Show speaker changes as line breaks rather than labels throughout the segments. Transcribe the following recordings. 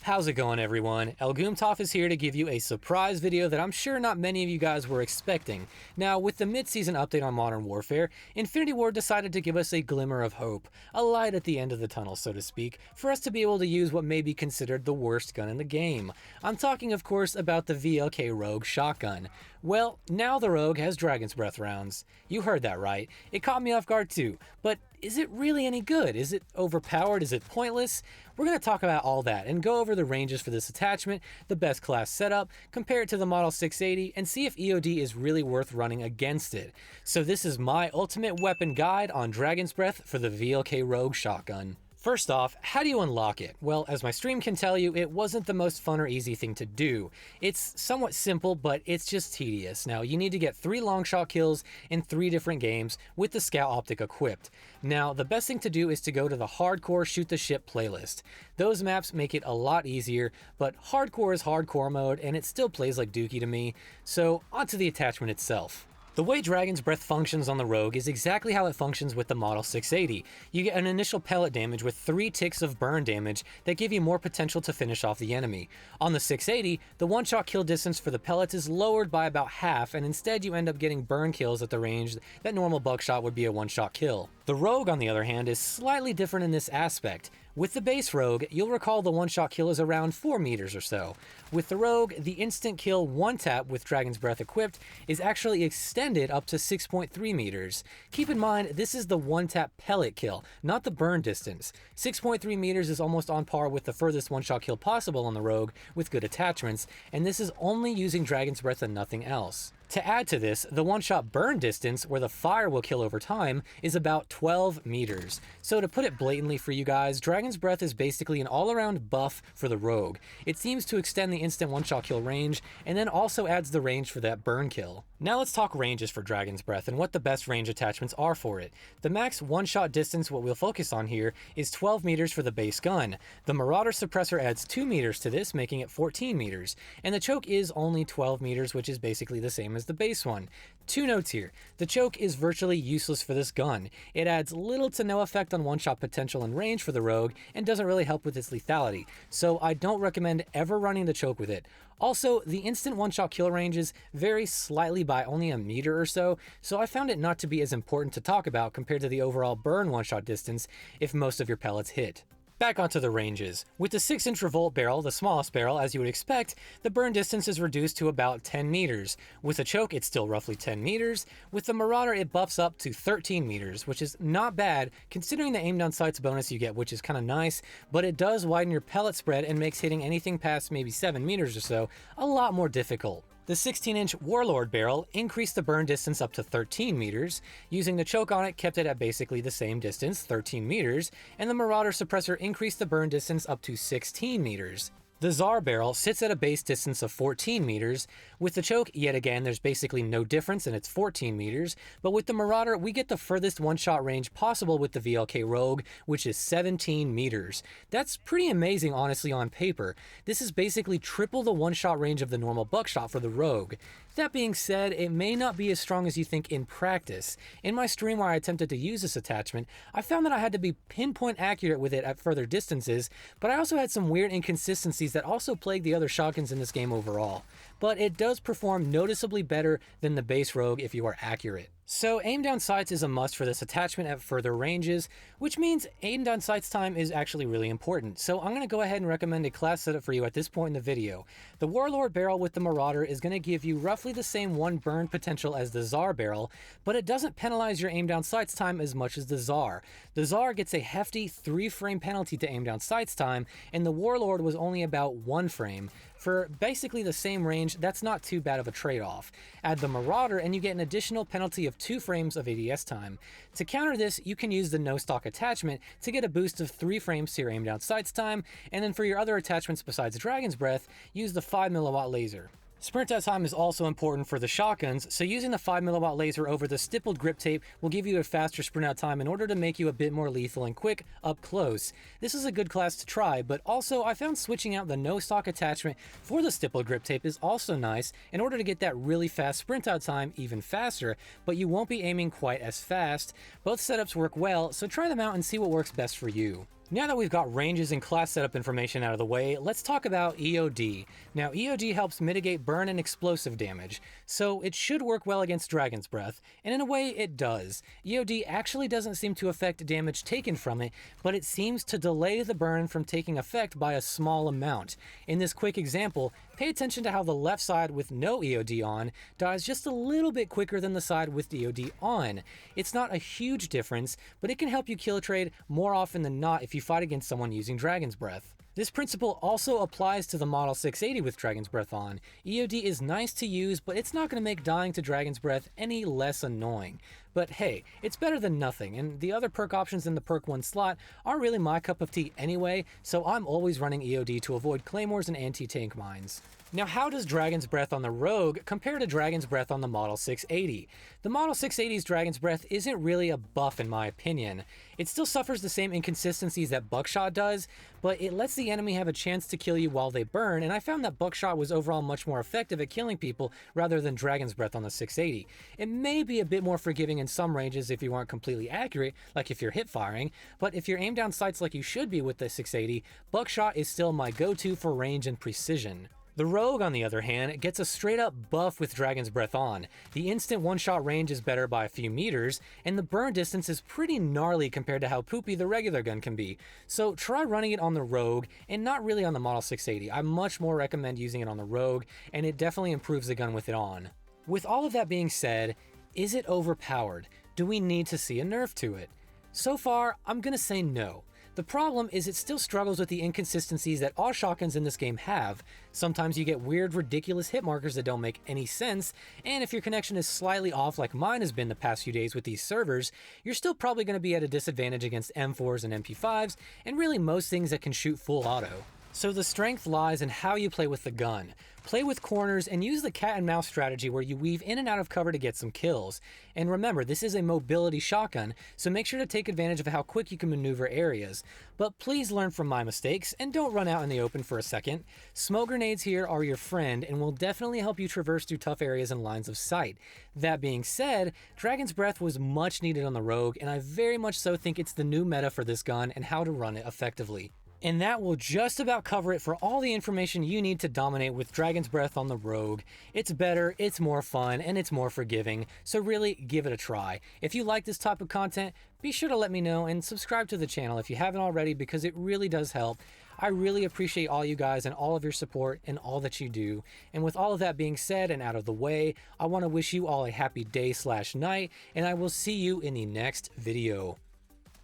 How's it going, everyone? Elgoomtoff is here to give you a surprise video that I'm sure not many of you guys were expecting. Now, with the mid-season update on Modern Warfare, Infinity Ward decided to give us a glimmer of hope, a light at the end of the tunnel, so to speak, for us to be able to use what may be considered the worst gun in the game. I'm talking, of course, about the VLK Rogue shotgun. Well, now the Rogue has Dragon's Breath rounds. You heard that right. It caught me off guard too, but is it really any good? Is it overpowered? Is it pointless? We're going to talk about all that and go over the ranges for this attachment, the best class setup, compare it to the Model 680, and see if E.O.D is really worth running against it. So this is my ultimate weapon guide on Dragon's Breath for the VLK Rogue shotgun. First off, how do you unlock it? Well, as my stream can tell you, it wasn't the most fun or easy thing to do. It's somewhat simple, but it's just tedious. Now, you need to get 3 long shot kills in 3 different games with the Scout Optic equipped. Now, the best thing to do is to go to the Hardcore Shoot the Ship playlist. Those maps make it a lot easier, but Hardcore is hardcore mode, and it still plays like Dookie to me. So, onto the attachment itself. The way Dragon's Breath functions on the Rogue is exactly how it functions with the Model 680. You get an initial pellet damage with 3 ticks of burn damage that give you more potential to finish off the enemy. On the 680, the one-shot kill distance for the pellets is lowered by about half, and instead you end up getting burn kills at the range that normal buckshot would be a one-shot kill. The Rogue, on the other hand, is slightly different in this aspect. With the base Rogue, you'll recall the one-shot kill is around 4 meters or so. With the Rogue, the instant kill one-tap with Dragon's Breath equipped is actually extended up to 6.3 meters. Keep in mind, this is the one-tap pellet kill, not the burn distance. 6.3 meters is almost on par with the furthest one-shot kill possible on the Rogue with good attachments, and this is only using Dragon's Breath and nothing else. To add to this, the one-shot burn distance, where the fire will kill over time, is about 12 meters. So to put it blatantly for you guys, Dragon's Breath is basically an all-around buff for the Rogue. It seems to extend the instant one-shot kill range, and then also adds the range for that burn kill. Now let's talk ranges for Dragon's Breath and what the best range attachments are for it. The max one-shot distance, what we'll focus on here, is 12 meters for the base gun. The Marauder suppressor adds 2 meters to this, making it 14 meters. And the choke is only 12 meters, which is basically the same as the base one. 2 notes here. The choke is virtually useless for this gun. It adds little to no effect on one-shot potential and range for the Rogue, and doesn't really help with its lethality, so I don't recommend ever running the choke with it. Also, the instant one-shot kill ranges vary slightly by only a meter or so I found it not to be as important to talk about compared to the overall burn one-shot distance if most of your pellets hit. Back onto the ranges. With the 6-inch revolt barrel, the smallest barrel as you would expect, the burn distance is reduced to about 10 meters. With the choke, it's still roughly 10 meters. With the Marauder, it buffs up to 13 meters, which is not bad considering the aim down sights bonus you get, which is kind of nice, but it does widen your pellet spread and makes hitting anything past maybe 7 meters or so a lot more difficult. The 16-inch Warlord barrel increased the burn distance up to 13 meters. Using the choke on it kept it at basically the same distance, 13 meters, and the Marauder suppressor increased the burn distance up to 16 meters. The Tsar barrel sits at a base distance of 14 meters. With the choke, yet again, there's basically no difference and it's 14 meters, but with the Marauder, we get the furthest one-shot range possible with the VLK Rogue, which is 17 meters. That's pretty amazing, honestly, on paper. This is basically triple the one-shot range of the normal buckshot for the Rogue. That being said, it may not be as strong as you think in practice. In my stream where I attempted to use this attachment, I found that I had to be pinpoint accurate with it at further distances, but I also had some weird inconsistencies that also plague the other shotguns in this game overall. But it does perform noticeably better than the base Rogue if you are accurate. So aim down sights is a must for this attachment at further ranges, which means aim down sights time is actually really important. So I'm going to go ahead and recommend a class setup for you at this point in the video. The Warlord barrel with the Marauder is going to give you roughly the same one burn potential as the Tsar barrel, but it doesn't penalize your aim down sights time as much as the Tsar. The Tsar gets a hefty 3-frame penalty to aim down sights time, and the Warlord was only about 1 frame. For basically the same range, that's not too bad of a trade-off. Add the Marauder and you get an additional penalty of 2 frames of ADS time. To counter this, you can use the no-stock attachment to get a boost of 3 frames to your aim down sights time, and then for your other attachments besides Dragon's Breath, use the 5mm laser. Sprint out time is also important for the shotguns, so using the 5mm laser over the stippled grip tape will give you a faster sprint out time in order to make you a bit more lethal and quick up close. This is a good class to try, but also I found switching out the no stock attachment for the stippled grip tape is also nice in order to get that really fast sprint out time even faster, but you won't be aiming quite as fast. Both setups work well, so try them out and see what works best for you. Now that we've got ranges and class setup information out of the way, let's talk about E.O.D. Now, E.O.D helps mitigate burn and explosive damage, so it should work well against Dragon's Breath, and in a way it does. E.O.D actually doesn't seem to affect damage taken from it, but it seems to delay the burn from taking effect by a small amount. In this quick example, pay attention to how the left side with no E.O.D on dies just a little bit quicker than the side with E.O.D on. It's not a huge difference, but it can help you kill a trade more often than not if you fight against someone using Dragon's Breath. This principle also applies to the Model 680 with Dragon's Breath on. E.O.D is nice to use, but it's not going to make dying to Dragon's Breath any less annoying. But hey, it's better than nothing, and the other perk options in the perk 1 slot aren't really my cup of tea anyway, so I'm always running E.O.D to avoid claymores and anti-tank mines. Now, how does Dragon's Breath on the Rogue compare to Dragon's Breath on the Model 680? The Model 680's Dragon's Breath isn't really a buff in my opinion. It still suffers the same inconsistencies that Buckshot does, but it lets the enemy have a chance to kill you while they burn, and I found that Buckshot was overall much more effective at killing people rather than Dragon's Breath on the 680. It may be a bit more forgiving in some ranges if you aren't completely accurate, like if you're hip firing, but if you're aimed down sights like you should be with the 680, Buckshot is still my go-to for range and precision. The Rogue, on the other hand, gets a straight up buff with Dragon's Breath on. The instant one-shot range is better by a few meters, and the burn distance is pretty gnarly compared to how poopy the regular gun can be. So try running it on the Rogue, and not really on the Model 680. I much more recommend using it on the Rogue, and it definitely improves the gun with it on. With all of that being said, is it overpowered? Do we need to see a nerf to it? So far, I'm gonna say no. The problem is it still struggles with the inconsistencies that all shotguns in this game have. Sometimes you get weird, ridiculous hit markers that don't make any sense, and if your connection is slightly off like mine has been the past few days with these servers, you're still probably going to be at a disadvantage against M4s and MP5s, and really most things that can shoot full auto. So the strength lies in how you play with the gun. Play with corners and use the cat and mouse strategy where you weave in and out of cover to get some kills. And remember, this is a mobility shotgun, so make sure to take advantage of how quick you can maneuver areas. But please learn from my mistakes and don't run out in the open for a second. Smoke grenades here are your friend and will definitely help you traverse through tough areas and lines of sight. That being said, Dragon's Breath was much needed on the Rogue, and I very much so think it's the new meta for this gun and how to run it effectively. And that will just about cover it for all the information you need to dominate with Dragon's Breath on the Rogue. It's better, it's more fun, and it's more forgiving, so really give it a try. If you like this type of content, be sure to let me know and subscribe to the channel if you haven't already because it really does help. I really appreciate all you guys and all of your support and all that you do. And with all of that being said and out of the way, I want to wish you all a happy day/night, and I will see you in the next video.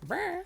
Brr.